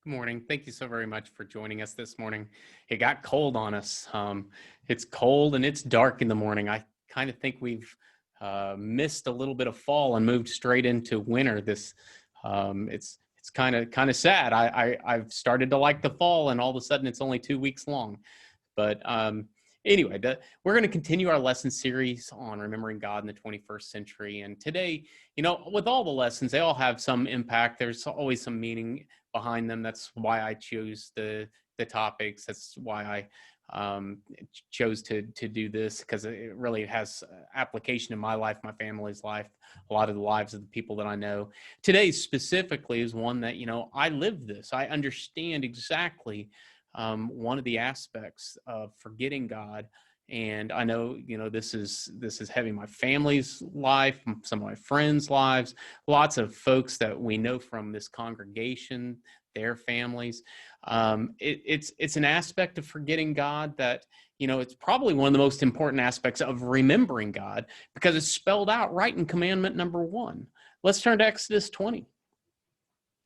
Good morning. Thank you so very much for joining us this morning. It got cold on us. It's cold and it's dark in the morning. I kind of think we've missed a little bit of fall and moved straight into winter. It's kind of sad. I've started to like the fall, and all of a sudden it's only 2 weeks long. But anyway, we're going to continue our lesson series on remembering God in the 21st century. And today, with all the lessons, they all have some impact. There's always some meaning behind them. That's why I chose the topics. That's why I chose to do this, because it really has application in my life, my family's life, a lot of the lives of the people that I know. Today specifically is one that I live this. I understand exactly one of the aspects of forgetting God. And I know, this is heavy. My family's life, some of my friends' lives, lots of folks that we know from this congregation, their families. It's an aspect of forgetting God that, it's probably one of the most important aspects of remembering God, because it's spelled out right in commandment number 1. Let's turn to Exodus 20,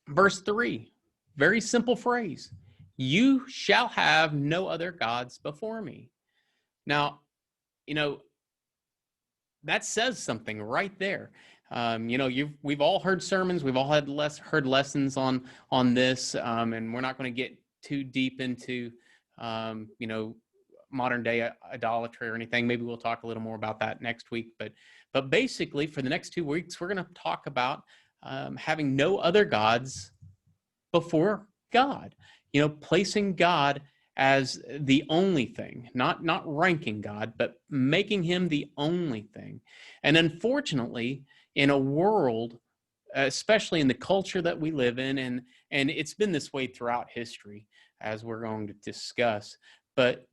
verse 3. Very simple phrase. You shall have no other gods before me. Now, that says something right there. We've all heard sermons, we've all heard lessons on this, and we're not going to get too deep into, modern day idolatry or anything. Maybe we'll talk a little more about that next week. But basically, for the next 2 weeks, we're going to talk about having no other gods before God. Placing God as the only thing, not ranking God, but making him the only thing. And unfortunately, in a world, especially in the culture that we live in, and it's been this way throughout history, as we're going to discuss, but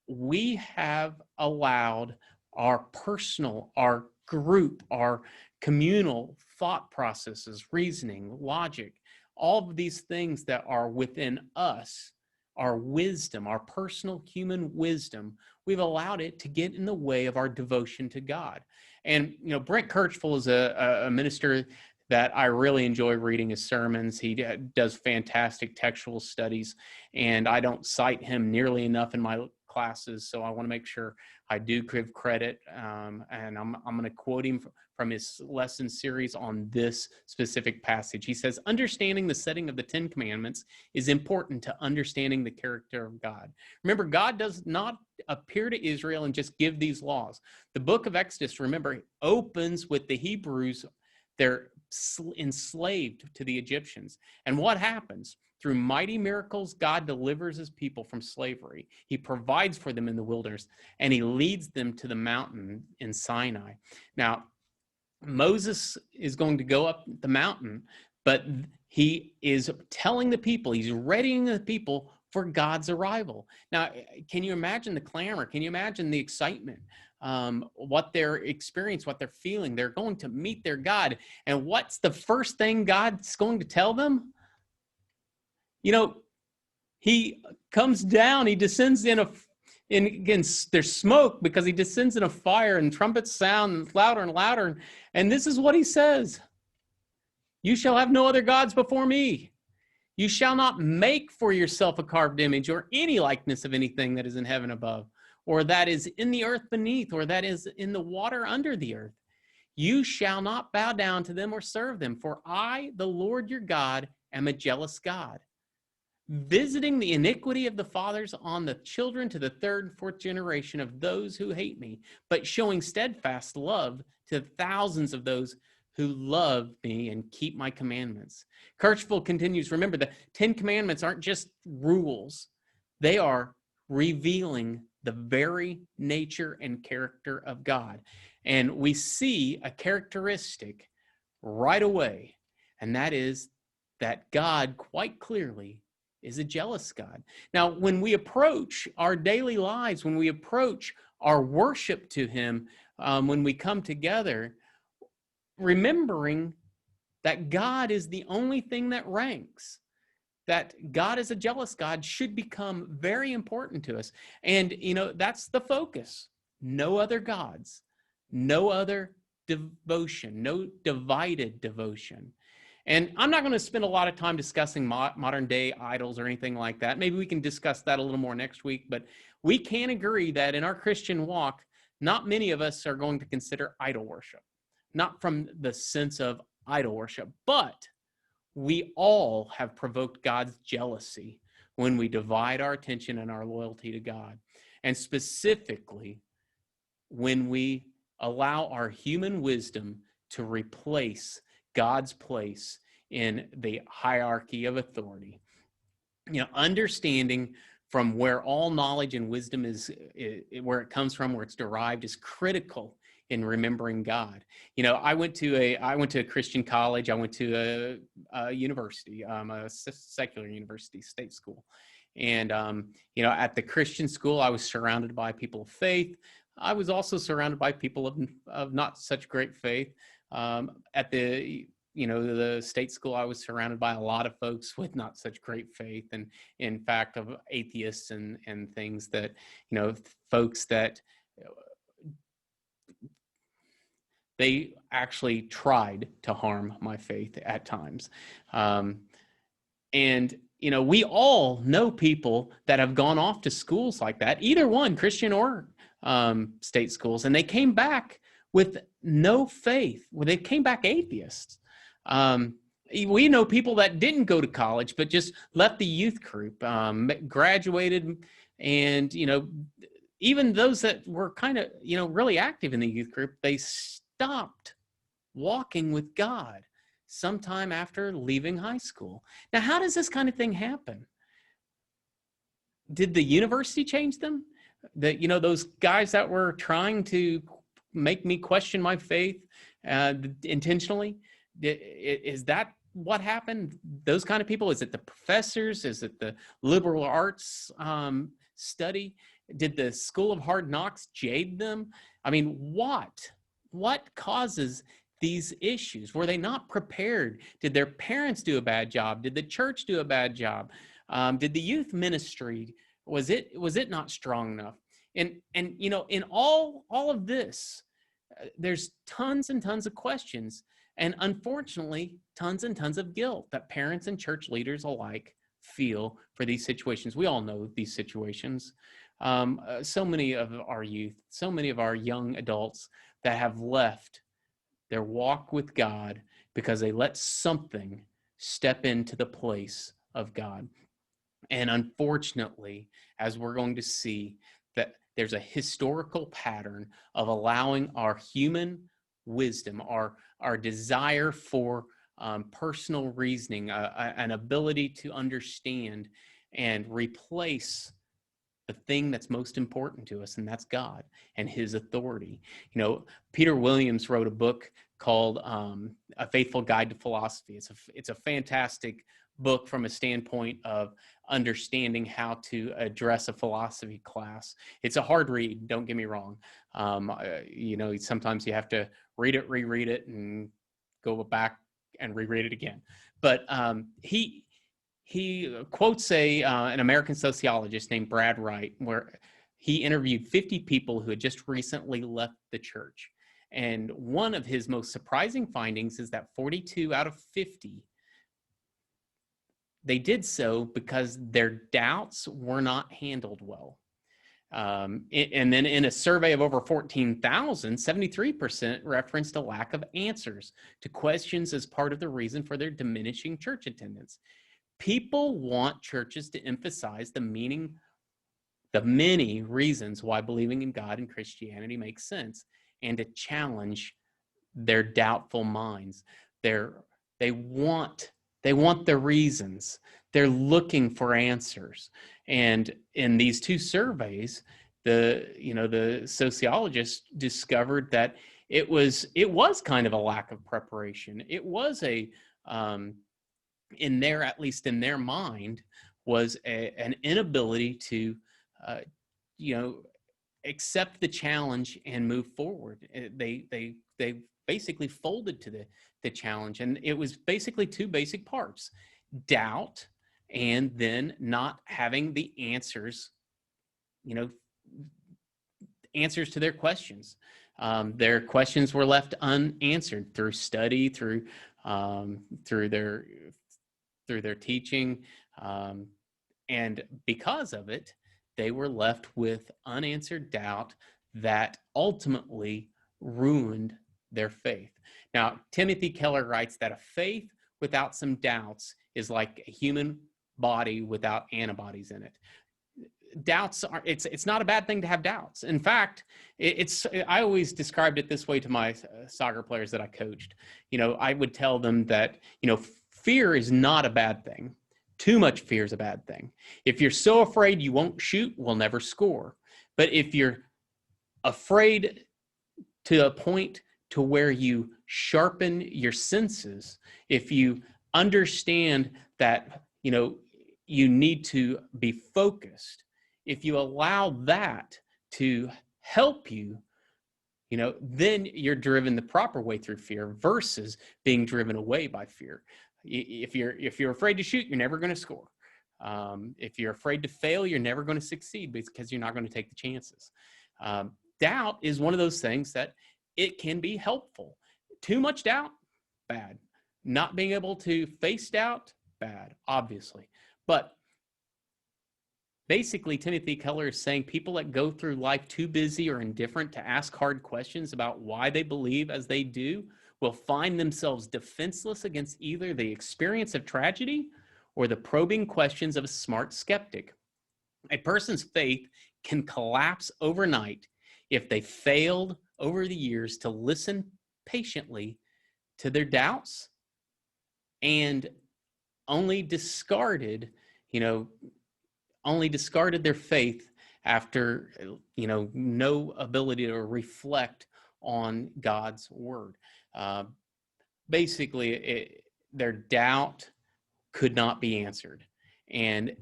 we have allowed our personal, our group, our communal thought processes, reasoning, logic, all of these things that are within us, our wisdom, our personal human wisdom, we've allowed it to get in the way of our devotion to God. And, Brent Kirchfull is a minister that I really enjoy reading his sermons. He does fantastic textual studies, and I don't cite him nearly enough in my classes, so I want to make sure I do give credit, and I'm going to quote him from his lesson series on this specific passage. He says, understanding the setting of the 10 Commandments is important to understanding the character of God. Remember, God does not appear to Israel and just give these laws. The book of Exodus, remember, opens with the Hebrews. They're enslaved to the Egyptians. And what happens? Through mighty miracles, God delivers his people from slavery. He provides for them in the wilderness, and he leads them to the mountain in Sinai. Now, Moses is going to go up the mountain, but he is telling the people, he's readying the people for God's arrival. Now, can you imagine the clamor? Can you imagine the excitement? What their experience, what they're feeling? They're going to meet their God. And what's the first thing God's going to tell them? He comes down, he descends again, there's smoke because he descends in a fire, and trumpets sound louder and louder. And this is what he says. You shall have no other gods before me. You shall not make for yourself a carved image or any likeness of anything that is in heaven above, or that is in the earth beneath, or that is in the water under the earth. You shall not bow down to them or serve them, for I, the Lord your God, am a jealous God, visiting the iniquity of the fathers on the children to the third and fourth generation of those who hate me, but showing steadfast love to thousands of those who love me and keep my commandments. Kirchfull continues, remember, the 10 Commandments aren't just rules. They are revealing the very nature and character of God. And we see a characteristic right away, and that is that God quite clearly is a jealous God. Now, when we approach our daily lives, when we approach our worship to him, when we come together, remembering that God is the only thing that ranks, that God is a jealous God, should become very important to us. And, that's the focus. No other gods, no other devotion, no divided devotion. And I'm not going to spend a lot of time discussing modern day idols or anything like that. Maybe we can discuss that a little more next week, but we can agree that in our Christian walk, not many of us are going to consider idol worship, not from the sense of idol worship, but we all have provoked God's jealousy when we divide our attention and our loyalty to God. And specifically, when we allow our human wisdom to replace God's place in the hierarchy of authority. Understanding from where all knowledge and wisdom is where it comes from, where it's derived, is critical in remembering God. I went to a Christian college. I went to a university, a secular university, state school. And, at the Christian school, I was surrounded by people of faith. I was also surrounded by people of not such great faith. At the state school, I was surrounded by a lot of folks with not such great faith, and in fact of atheists and things that, folks that they actually tried to harm my faith at times. And we all know people that have gone off to schools like that, either one, Christian or state schools, and they came back with no faith. Well, they came back atheists. We know people that didn't go to college, but just left the youth group, graduated, and, even those that were kind of, really active in the youth group, they stopped walking with God sometime after leaving high school. Now, how does this kind of thing happen? Did the university change them? Those guys that were trying to make me question my faith intentionally, is that what happened? Those kind of people? Is it the professors? Is it the liberal arts study? Did the School of Hard Knocks jade them? I mean, what causes these issues? Were they not prepared? Did their parents do a bad job? Did the church do a bad job? Did the youth ministry, was it not strong enough? And in all of this, there's tons and tons of questions, and unfortunately, tons and tons of guilt that parents and church leaders alike feel for these situations. We all know these situations. So many of our youth, so many of our young adults that have left their walk with God because they let something step into the place of God. And unfortunately, as we're going to see, that there's a historical pattern of allowing our human wisdom, our desire for personal reasoning, an ability to understand, and replace the thing that's most important to us, and that's God and his authority. Peter Williams wrote a book called A Faithful Guide to Philosophy. It's a fantastic book from a standpoint of understanding how to address a philosophy class. It's a hard read, don't get me wrong. Sometimes you have to read it, reread it, and go back and reread it again. But he quotes an American sociologist named Brad Wright, where he interviewed 50 people who had just recently left the church. And one of his most surprising findings is that 42 out of 50, they did so because their doubts were not handled well. And then in a survey of over 14,000, 73% referenced a lack of answers to questions as part of the reason for their diminishing church attendance. People want churches to emphasize the many reasons why believing in God and Christianity makes sense, and to challenge their doubtful minds. They want the reasons. They're looking for answers. And in these two surveys, the sociologists discovered that it was kind of a lack of preparation. It was at least in their mind, was an inability to accept the challenge and move forward. They basically folded to the challenge, and it was basically two basic parts: doubt, and then not having the answers to their questions. Their questions were left unanswered through study, through through their teaching. And because of it, they were left with unanswered doubt that ultimately ruined their faith. Now, Timothy Keller writes that a faith without some doubts is like a human body without antibodies in it. Doubts are, it's not a bad thing to have doubts. In fact, I always described it this way to my soccer players that I coached. I would tell them that, fear is not a bad thing. Too much fear is a bad thing. If you're so afraid you won't shoot, we'll never score. But if you're afraid to a point to where you sharpen your senses, if you understand that, you need to be focused, if you allow that to help you, then you're driven the proper way through fear versus being driven away by fear. If you're afraid to shoot, you're never going to score. If you're afraid to fail, you're never going to succeed because you're not going to take the chances. Doubt is one of those things that it can be helpful. Too much doubt, bad. Not being able to face doubt, bad, obviously. But basically, Timothy Keller is saying people that go through life too busy or indifferent to ask hard questions about why they believe as they do will find themselves defenseless against either the experience of tragedy or the probing questions of a smart skeptic. A person's faith can collapse overnight if they failed over the years to listen patiently to their doubts and only discarded their faith after, no ability to reflect on God's word. Basically, their doubt could not be answered. And,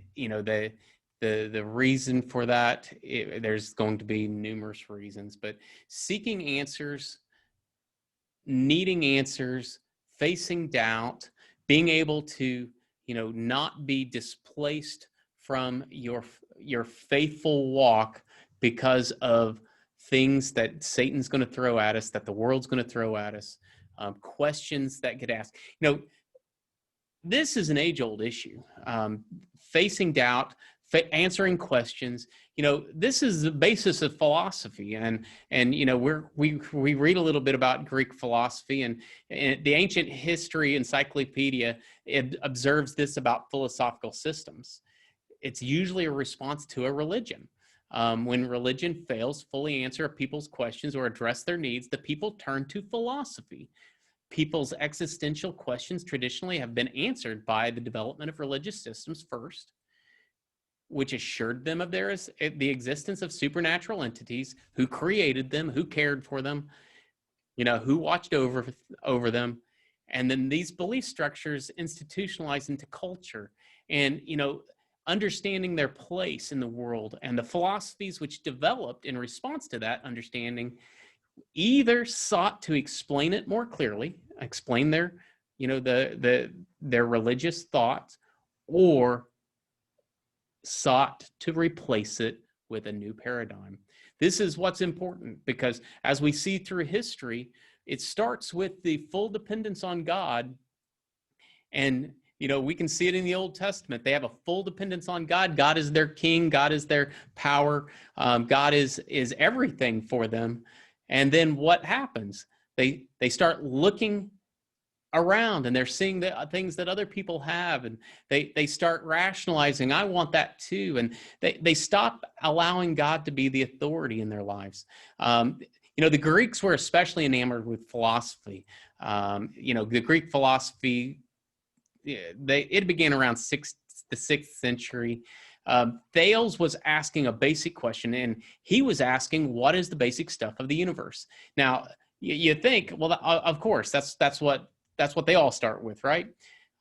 the reason for that, there's going to be numerous reasons, but seeking answers, needing answers, facing doubt, being able to, not be displaced from your faithful walk because of things that Satan's going to throw at us, that the world's going to throw at us, questions that get asked. This is an age-old issue. Facing doubt, answering questions. This is the basis of philosophy, and we read a little bit about Greek philosophy, and the Ancient History Encyclopedia, it observes this about philosophical systems. It's usually a response to a religion. When religion fails to fully answer people's questions or address their needs, the people turn to philosophy. People's existential questions traditionally have been answered by the development of religious systems first, which assured them of the existence of supernatural entities, who created them, who cared for them, who watched over them. And then these belief structures institutionalized into culture, and, understanding their place in the world, and the philosophies which developed in response to that understanding either sought to explain it more clearly, explain their, their religious thoughts, or sought to replace it with a new paradigm. This is what's important, because as we see through history, it starts with the full dependence on God. And, we can see it in the Old Testament. They have a full dependence on God. God is their king. God is their power. God is everything for them. And then what happens? They start looking around, and they're seeing the things that other people have, and they start rationalizing, I want that too. And they stop allowing God to be the authority in their lives. The Greeks were especially enamored with philosophy. The Greek philosophy, it began around the 6th century. Thales was asking a basic question, and he was asking, what is the basic stuff of the universe? Now, you think, well, of course, that's what they all start with, right?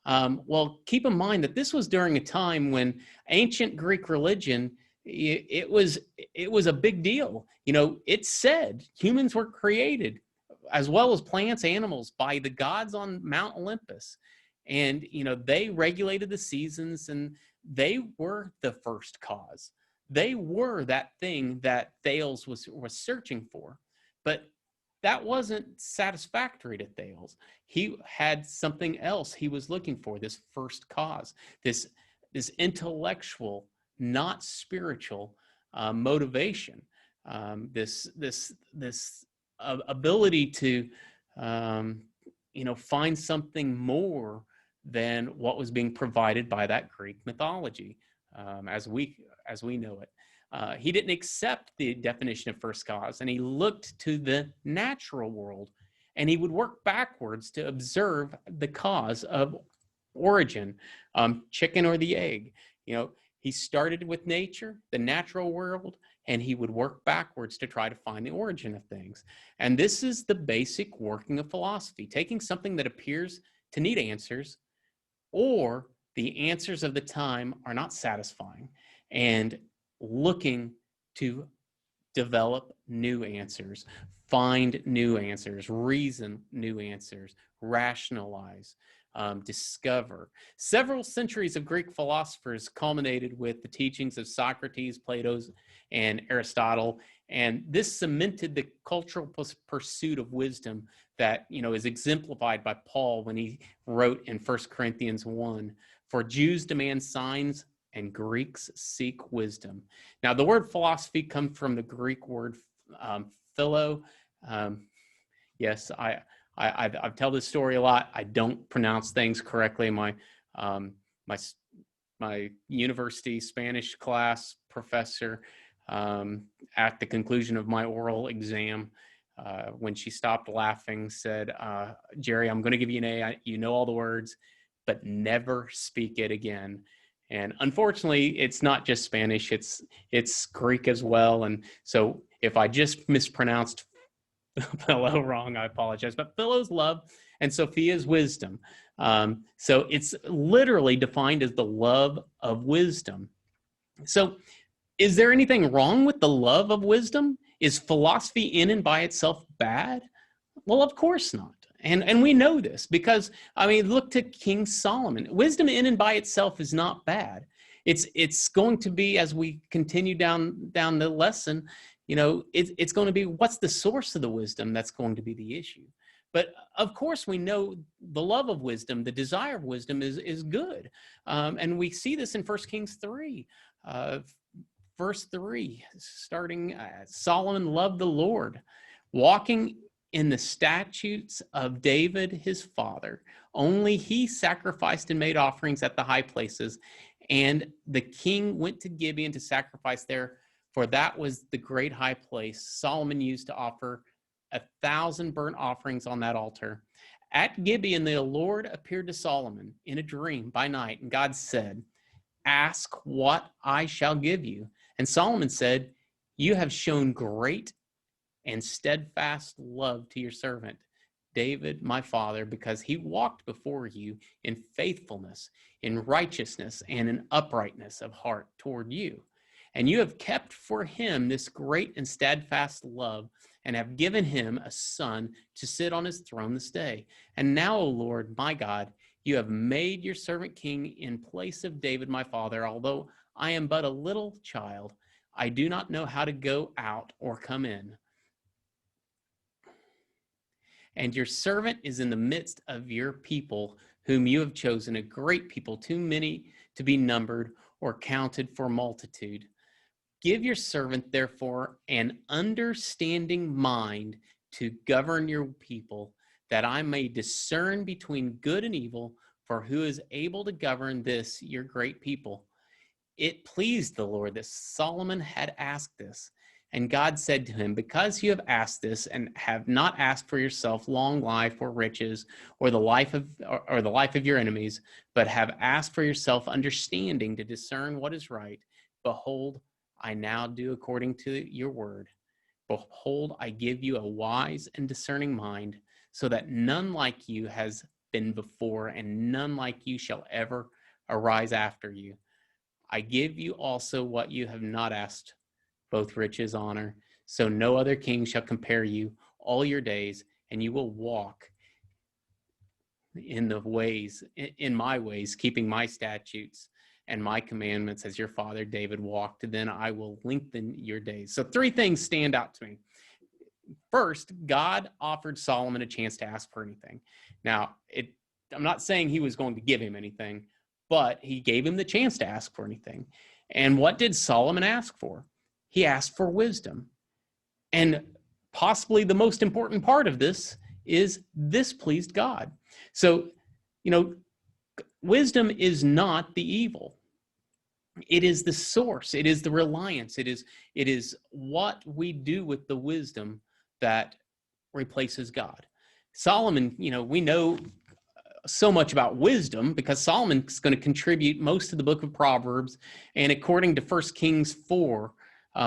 Well, keep in mind that this was during a time when ancient Greek religion, it was a big deal. It said humans were created, as well as plants, animals, by the gods on Mount Olympus. And, they regulated the seasons, and they were the first cause. They were that thing that Thales was searching for. But that wasn't satisfactory to Thales. He had something else he was looking for, this first cause, this intellectual, not spiritual motivation, this ability to find something more than what was being provided by that Greek mythology, as we know it. He didn't accept the definition of first cause, and he looked to the natural world, and he would work backwards to observe the cause of origin, chicken or the egg. He started with nature, the natural world, and he would work backwards to try to find the origin of things. And this is the basic working of philosophy, taking something that appears to need answers, or the answers of the time are not satisfying, and looking to develop new answers, find new answers, reason new answers, rationalize, discover. Several centuries of Greek philosophers culminated with the teachings of Socrates, Plato, and Aristotle, and this cemented the cultural pursuit of wisdom that is exemplified by Paul when he wrote in 1 Corinthians 1, "For Jews demand signs and Greeks seek wisdom." Now, the word philosophy comes from the Greek word philo. Yes, I tell this story a lot. I don't pronounce things correctly. My university Spanish class professor, at the conclusion of my oral exam, when she stopped laughing, said, "Jerry, I'm going to give you an A. You know all the words, but never speak it again." And unfortunately, it's not just Spanish, it's Greek as well. And so if I just mispronounced philo wrong, I apologize. But philo's love and Sophia's wisdom. So it's literally defined as the love of wisdom. So is there anything wrong with the love of wisdom? Is philosophy in and by itself bad? Well, of course not. And we know this because, look to King Solomon. Wisdom in and by itself is not bad. It's going to be, as we continue down the lesson, it's going to be, what's the source of the wisdom that's going to be the issue. But of course, we know the love of wisdom, the desire of wisdom is good. And we see this in 1 Kings 3, verse 3, starting, Solomon loved the Lord, walking in the statutes of David, his father. Only he sacrificed and made offerings at the high places. And the king went to Gibeon to sacrifice there, for that was the great high place Solomon used to offer 1,000 burnt offerings on that altar. At Gibeon, the Lord appeared to Solomon in a dream by night, and God said, "Ask what I shall give you." And Solomon said, "You have shown great and steadfast love to your servant David, my father, because he walked before you in faithfulness, in righteousness, and in uprightness of heart toward you. And you have kept for him this great and steadfast love, and have given him a son to sit on his throne this day. And now, O Lord, my God, you have made your servant king in place of David, my father. Although I am but a little child, I do not know how to go out or come in. And your servant is in the midst of your people, whom you have chosen, a great people, too many to be numbered or counted for multitude. Give your servant, therefore, an understanding mind to govern your people, that I may discern between good and evil, for who is able to govern this, your great people?" It pleased the Lord that Solomon had asked this. And God said to him, "Because you have asked this, and have not asked for yourself long life or riches, or the life of your enemies, but have asked for yourself understanding to discern what is right, behold, I now do according to your word. Behold, I give you a wise and discerning mind, so that none like you has been before, and none like you shall ever arise after you. I give you also what you have not asked, both riches, honor, so no other king shall compare you all your days, and you will walk in my ways, keeping my statutes and my commandments as your father David walked. Then I will lengthen your days." So 3 things stand out to me. first, God offered Solomon a chance to ask for anything. Now, I'm not saying he was going to give him anything, but he gave him the chance to ask for anything. And what did Solomon ask for? He asked for wisdom. And possibly the most important part of this is this pleased God. So, wisdom is not the evil. It is the source. It is the reliance. It is what we do with the wisdom that replaces God. Solomon, we know so much about wisdom because Solomon's going to contribute most of the book of Proverbs. And according to 1 Kings 4,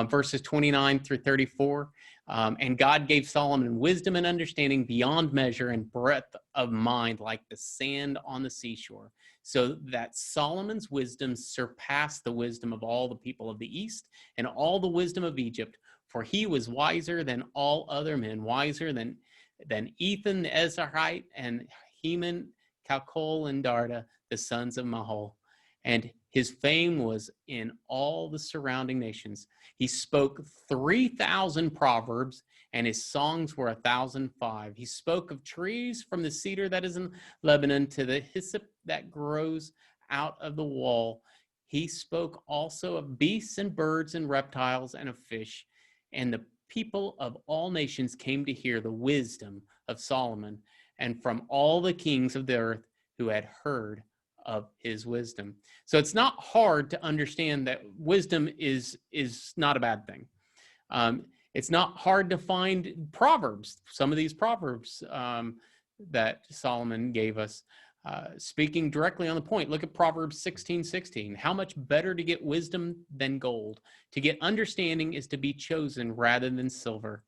verses 29 through 34, and God gave Solomon wisdom and understanding beyond measure and breadth of mind like the sand on the seashore, so that Solomon's wisdom surpassed the wisdom of all the people of the East and all the wisdom of Egypt, for he was wiser than all other men, wiser than Ethan the Ezrahite and Heman, Calcol, and Darda, the sons of Mahol. And his fame was in all the surrounding nations. He spoke 3,000 proverbs, and his songs were 1,005. He spoke of trees from the cedar that is in Lebanon to the hyssop that grows out of the wall. He spoke also of beasts and birds and reptiles and of fish. And the people of all nations came to hear the wisdom of Solomon, and from all the kings of the earth who had heard of his wisdom. So it's not hard to understand that wisdom is not a bad thing. It's not hard to find proverbs, some of these proverbs that Solomon gave us, speaking directly on the point. Look at Proverbs 16:16. How much better to get wisdom than gold? To get understanding is to be chosen rather than silver.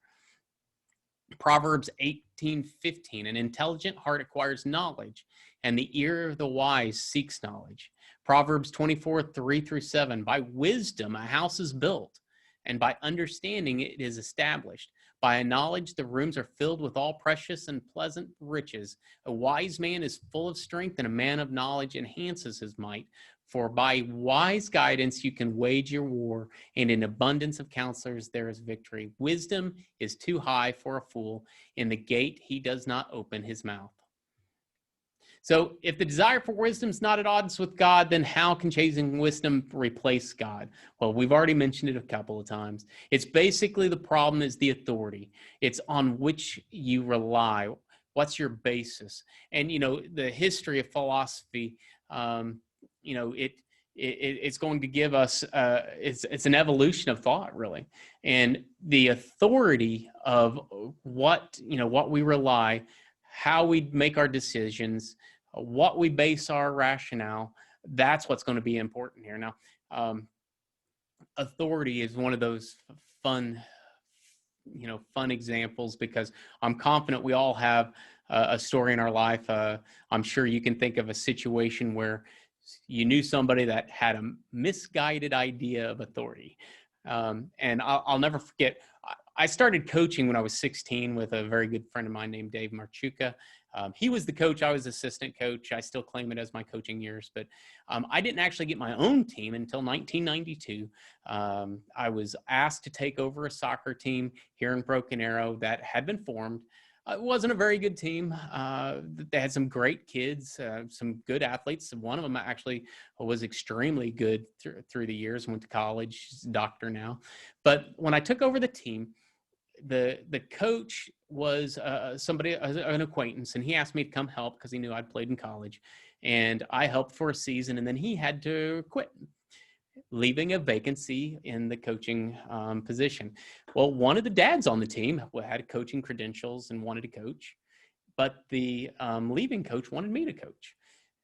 Proverbs 18:15. An intelligent heart acquires knowledge, and the ear of the wise seeks knowledge. Proverbs 24:3-7. By wisdom a house is built, and by understanding it is established. By a knowledge the rooms are filled with all precious and pleasant riches. A wise man is full of strength, and a man of knowledge enhances his might. For by wise guidance you can wage your war, and in abundance of counselors there is victory. Wisdom is too high for a fool. In the gate he does not open his mouth. So if the desire for wisdom is not at odds with God, then how can chasing wisdom replace God? Well, we've already mentioned it a couple of times. It's basically the problem is the authority. It's on which you rely. What's your basis? And, the history of philosophy, it's going to give us, it's an evolution of thought, really. And the authority of what we rely, how we make our decisions, what we base our rationale, that's what's going to be important here. Now, authority is one of those fun examples, because I'm confident we all have a story in our life. I'm sure you can think of a situation where you knew somebody that had a misguided idea of authority. And I'll never forget, I started coaching when I was 16 with a very good friend of mine named Dave Marchuka. He was the coach. I was assistant coach. I still claim it as my coaching years, but I didn't actually get my own team until 1992. I was asked to take over a soccer team here in Broken Arrow that had been formed. It wasn't a very good team. They had some great kids, some good athletes. One of them actually was extremely good through the years, went to college, he's a doctor now. But when I took over the team, the coach was an acquaintance, and he asked me to come help because he knew I'd played in college. And I helped for a season, and then he had to quit, leaving a vacancy in the coaching position. Well, one of the dads on the team had coaching credentials and wanted to coach, but the leaving coach wanted me to coach.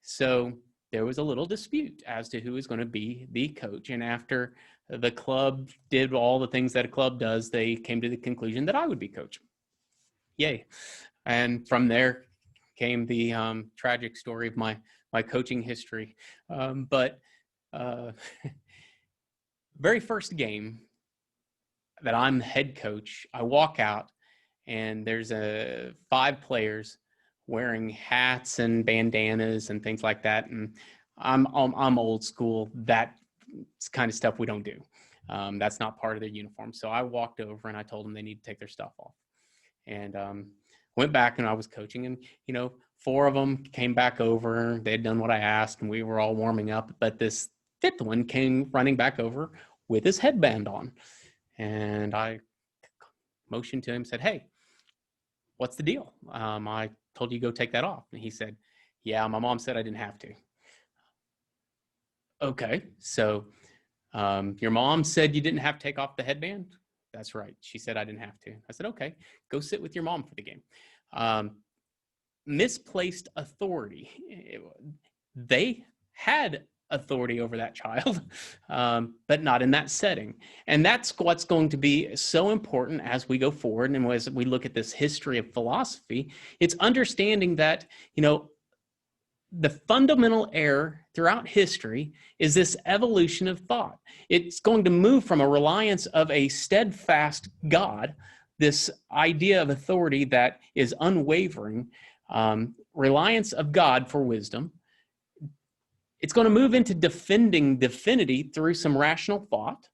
So there was a little dispute as to who was going to be the coach. And after the club did all the things that a club does, they came to the conclusion that I would be coach. Yay. And from there came the tragic story of my coaching history. Very first game that I'm head coach, I walk out and there's 5 players wearing hats and bandanas and things like that. And I'm old school. That's kind of stuff we don't do. That's not part of their uniform. So I walked over and I told them they need to take their stuff off. and went back, and I was coaching, and 4 of them came back over. They had done what I asked, and we were all warming up. But this 5th one came running back over with his headband on, and I motioned to him, said, "Hey, what's the deal? I told you to go take that off." And he said, "Yeah, my mom said I didn't have to." Okay, so your mom said you didn't have to take off the headband? That's right. She said I didn't have to. I said, okay, go sit with your mom for the game. Misplaced authority. They had authority over that child, but not in that setting. And that's what's going to be so important as we go forward. And as we look at this history of philosophy, it's understanding that, the fundamental error throughout history is this evolution of thought. It's going to move from a reliance of a steadfast God, this idea of authority that is unwavering, reliance of God for wisdom. It's going to move into defending divinity through some rational thought.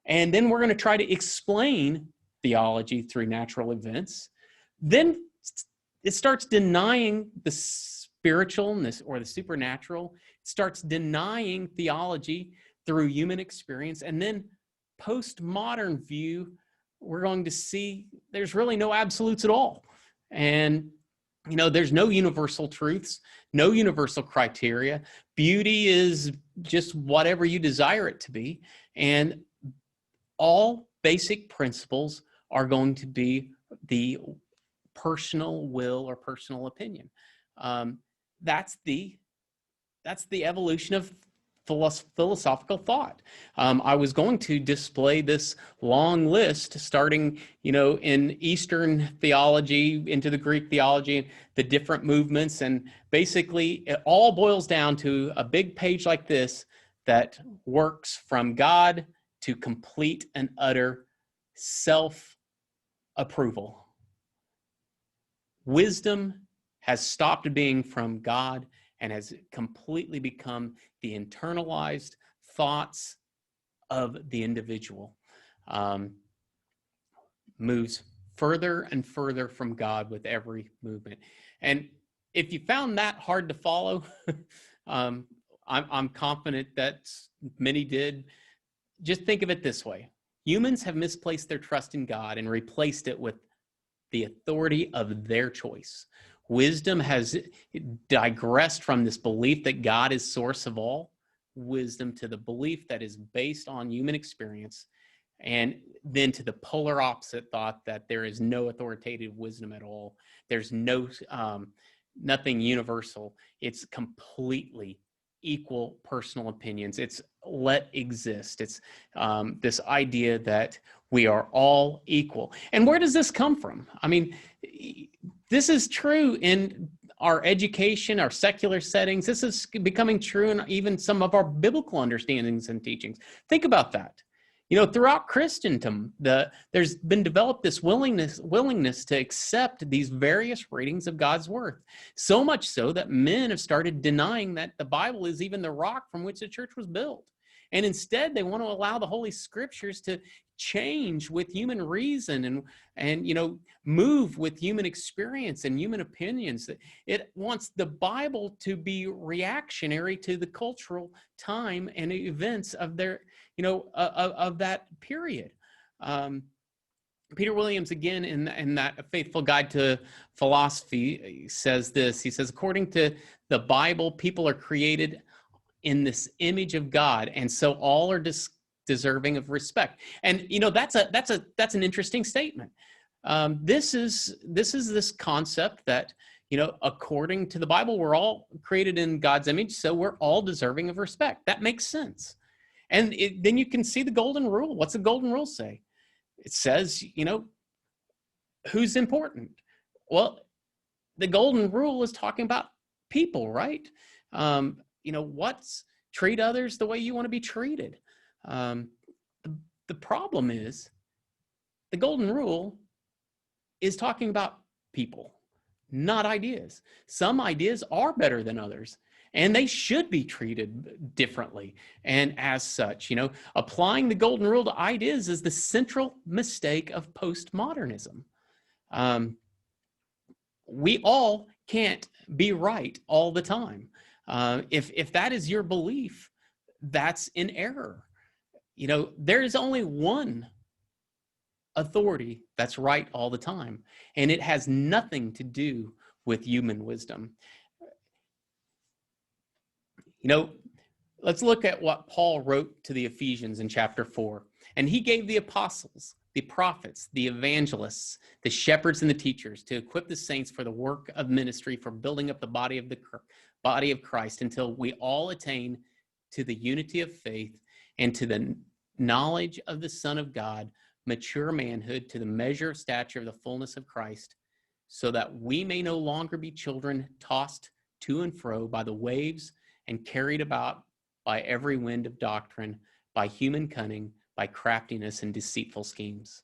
And then we're going to try to explain theology through natural events. Then it starts denying the spiritualness or the supernatural. It starts denying theology through human experience. And then postmodern view, we're going to see there's really no absolutes at all. And, there's no universal truths, no universal criteria. Beauty is just whatever you desire it to be. And all basic principles are going to be the personal will or personal opinion. That's the evolution of philosophical thought. I was going to display this long list starting, in Eastern theology into the Greek theology and the different movements. And basically it all boils down to a big page like this that works from God to complete and utter self-approval. Wisdom has stopped being from God and has completely become the internalized thoughts of the individual. Moves further and further from God with every movement. And if you found that hard to follow, I'm confident that many did. Just think of it this way. Humans have misplaced their trust in God and replaced it with the authority of their choice. Wisdom has digressed from this belief that God is source of all wisdom to the belief that is based on human experience, and then to the polar opposite thought that there is no authoritative wisdom at all. There's nothing universal. It's completely equal personal opinions. It's let exist. It's this idea that we are all equal. And where does this come from? I mean, this is true in our education, our secular settings. This is becoming true in even some of our biblical understandings and teachings. Think about that. Throughout Christendom, there's been developed this willingness to accept these various ratings of God's worth. So much so that men have started denying that the Bible is even the rock from which the church was built. And instead, they want to allow the Holy Scriptures to change with human reason and move with human experience and human opinions. It wants the Bible to be reactionary to the cultural time and events of their of that period. Peter Williams, again, in that Faithful Guide to Philosophy, says this. He says, according to the Bible, people are created in this image of God, and so all are deserving of respect. And that's an interesting statement. This is this concept that according to the Bible, we're all created in God's image, so we're all deserving of respect. That makes sense. And then you can see the golden rule. What's the golden rule say? It says, who's important? Well, the golden rule is talking about people, right? Treat others the way you want to be treated. The problem is the golden rule is talking about people, not ideas. Some ideas are better than others, and they should be treated differently. And as such, applying the golden rule to ideas is the central mistake of postmodernism. We all can't be right all the time. If that is your belief, that's in error. There is only one authority that's right all the time, and it has nothing to do with human wisdom. Let's look at what Paul wrote to the Ephesians in chapter 4. And he gave the apostles, the prophets, the evangelists, the shepherds, and the teachers to equip the saints for the work of ministry, for building up the body of Christ, until we all attain to the unity of faith and to the knowledge of the Son of God, mature manhood, to the measure of stature of the fullness of Christ, so that we may no longer be children tossed to and fro by the waves and carried about by every wind of doctrine, by human cunning, by craftiness and deceitful schemes.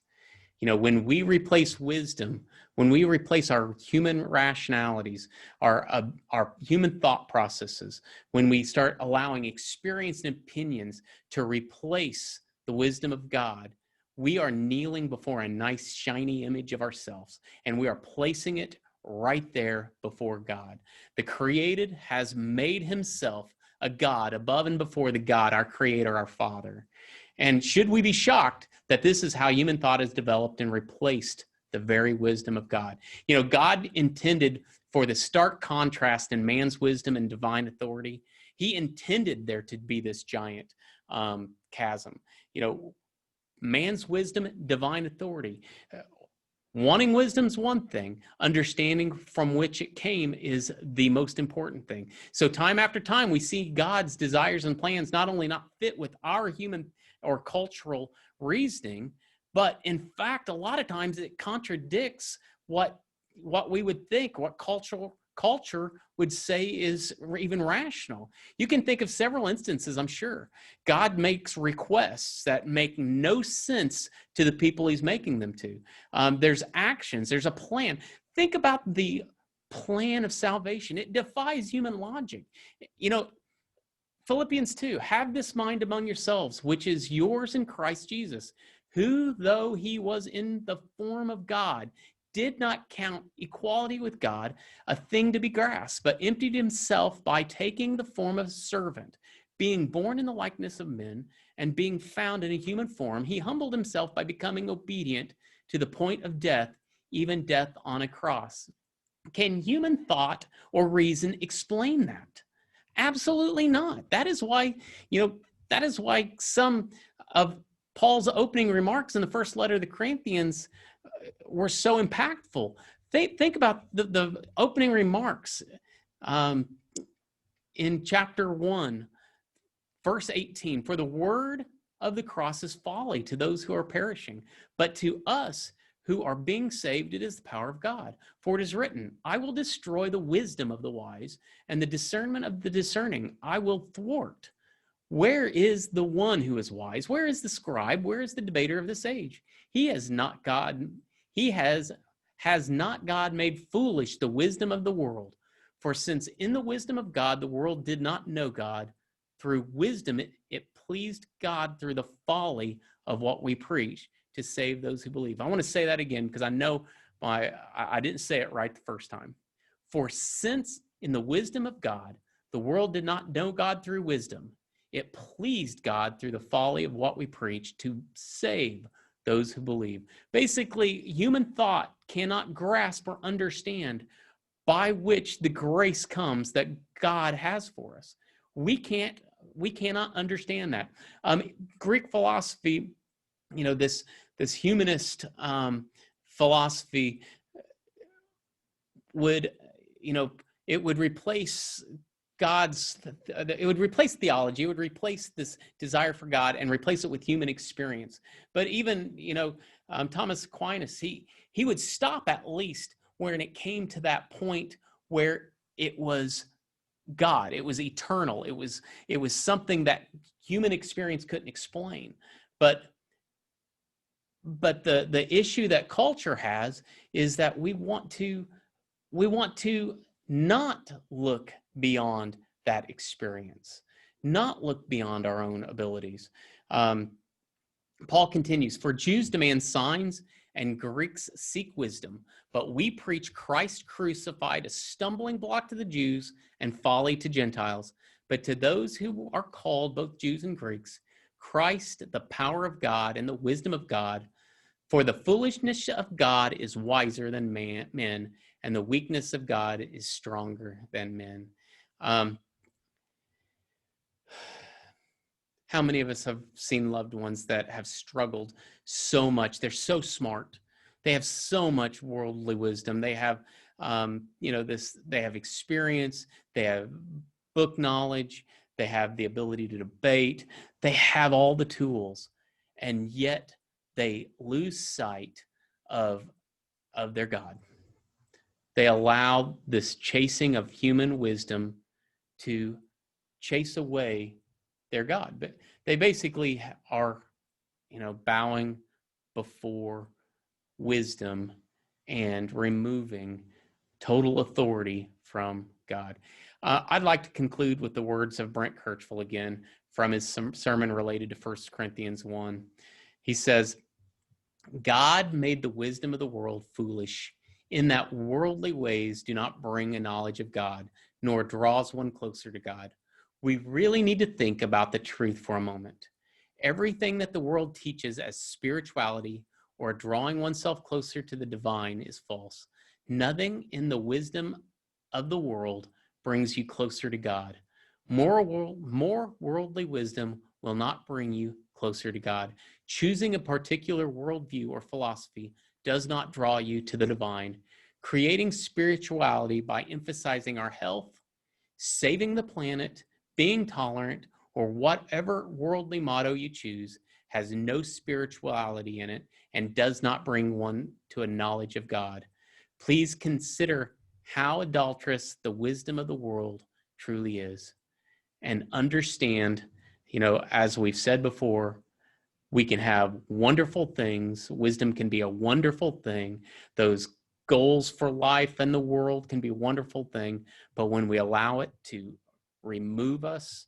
When we replace wisdom, when we replace our human rationalities, our human thought processes, when we start allowing experience and opinions to replace the wisdom of God, we are kneeling before a nice, shiny image of ourselves, and we are placing it right there before God. The created has made himself a God above and before the God, our Creator, our Father. And should we be shocked that this is how human thought has developed and replaced the very wisdom of God? God intended for the stark contrast in man's wisdom and divine authority. He intended there to be this giant chasm. Man's wisdom, divine authority. Wanting wisdom is one thing. Understanding from which it came is the most important thing. So time after time, we see God's desires and plans not only not fit with our human or cultural reasoning, but in fact, a lot of times it contradicts what we would think, what culture would say is even rational. You can think of several instances, I'm sure. God makes requests that make no sense to the people he's making them to. There's actions, there's a plan. Think about the plan of salvation. It defies human logic. Philippians 2, have this mind among yourselves, which is yours in Christ Jesus, who, though he was in the form of God, did not count equality with God a thing to be grasped, but emptied himself by taking the form of a servant. Being born in the likeness of men and being found in a human form, he humbled himself by becoming obedient to the point of death, even death on a cross. Can human thought or reason explain that? Absolutely not. That is why some of Paul's opening remarks in the first letter of the Corinthians were so impactful. Think about the opening remarks in chapter 1, verse 18. For the word of the cross is folly to those who are perishing, but to us who are being saved, it is the power of God. For it is written, I will destroy the wisdom of the wise, and the discernment of the discerning I will thwart. Where is the one who is wise? Where is the scribe? Where is the debater of this age? Has not God made foolish the wisdom of the world? For since in the wisdom of God, the world did not know God, through wisdom it pleased God through the folly of what we preach to save those who believe. I want to say that again because I know I didn't say it right the first time. For since in the wisdom of God, the world did not know God through wisdom, it pleased God through the folly of what we preach to save those who believe. Basically, human thought cannot grasp or understand by which the grace comes that God has for us. We cannot understand that. Greek philosophy, this humanist philosophy would, it would replace it would replace theology. It would replace this desire for God and replace it with human experience. But even, Thomas Aquinas, he would stop at least when it came to that point where it was God. It was eternal. It was something that human experience couldn't explain. But the issue that culture has is that we want to not look beyond that experience, not look beyond our own abilities. Paul continues, for Jews demand signs and Greeks seek wisdom, but we preach Christ crucified, a stumbling block to the Jews and folly to Gentiles. But to those who are called, both Jews and Greeks, Christ, the power of God and the wisdom of God. For the foolishness of God is wiser than men, and the weakness of God is stronger than men. How many of us have seen loved ones that have struggled so much? They're so smart. They have so much worldly wisdom. They have, they have experience. They have book knowledge. They have the ability to debate. They have all the tools, and yet they lose sight of their God. They allow this chasing of human wisdom to chase away their God. But they basically are, bowing before wisdom and removing total authority from God. I'd like to conclude with the words of Brent Kirchville again from his sermon related to 1 Corinthians 1. He says, God made the wisdom of the world foolish, in that worldly ways do not bring a knowledge of God, nor draws one closer to God. We really need to think about the truth for a moment. Everything that the world teaches as spirituality or drawing oneself closer to the divine is false. Nothing in the wisdom of the world brings you closer to God. More worldly wisdom will not bring you closer to God. Choosing a particular worldview or philosophy does not draw you to the divine. Creating spirituality by emphasizing our health, saving the planet, being tolerant, or whatever worldly motto you choose has no spirituality in it and does not bring one to a knowledge of God. Please consider how adulterous the wisdom of the world truly is, and understand, as we've said before, we can have wonderful things. Wisdom can be a wonderful thing. Those goals for life and the world can be a wonderful thing. But when we allow it to remove us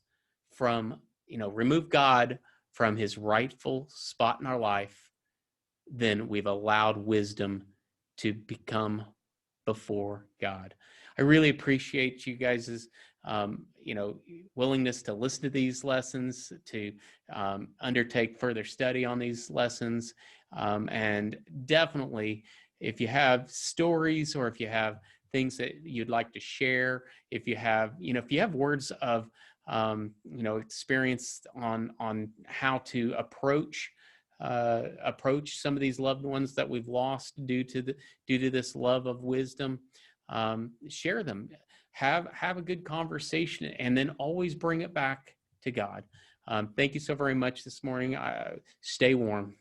from, remove God from his rightful spot in our life, then we've allowed wisdom to become before God. I really appreciate you guys' willingness to listen to these lessons, to undertake further study on these lessons. And definitely, if you have stories or if you have things that you'd like to share, if you have words of, experience on how to approach some of these loved ones that we've lost due to this love of wisdom, share them. Have a good conversation, and then always bring it back to God. Thank you so very much this morning. Stay warm.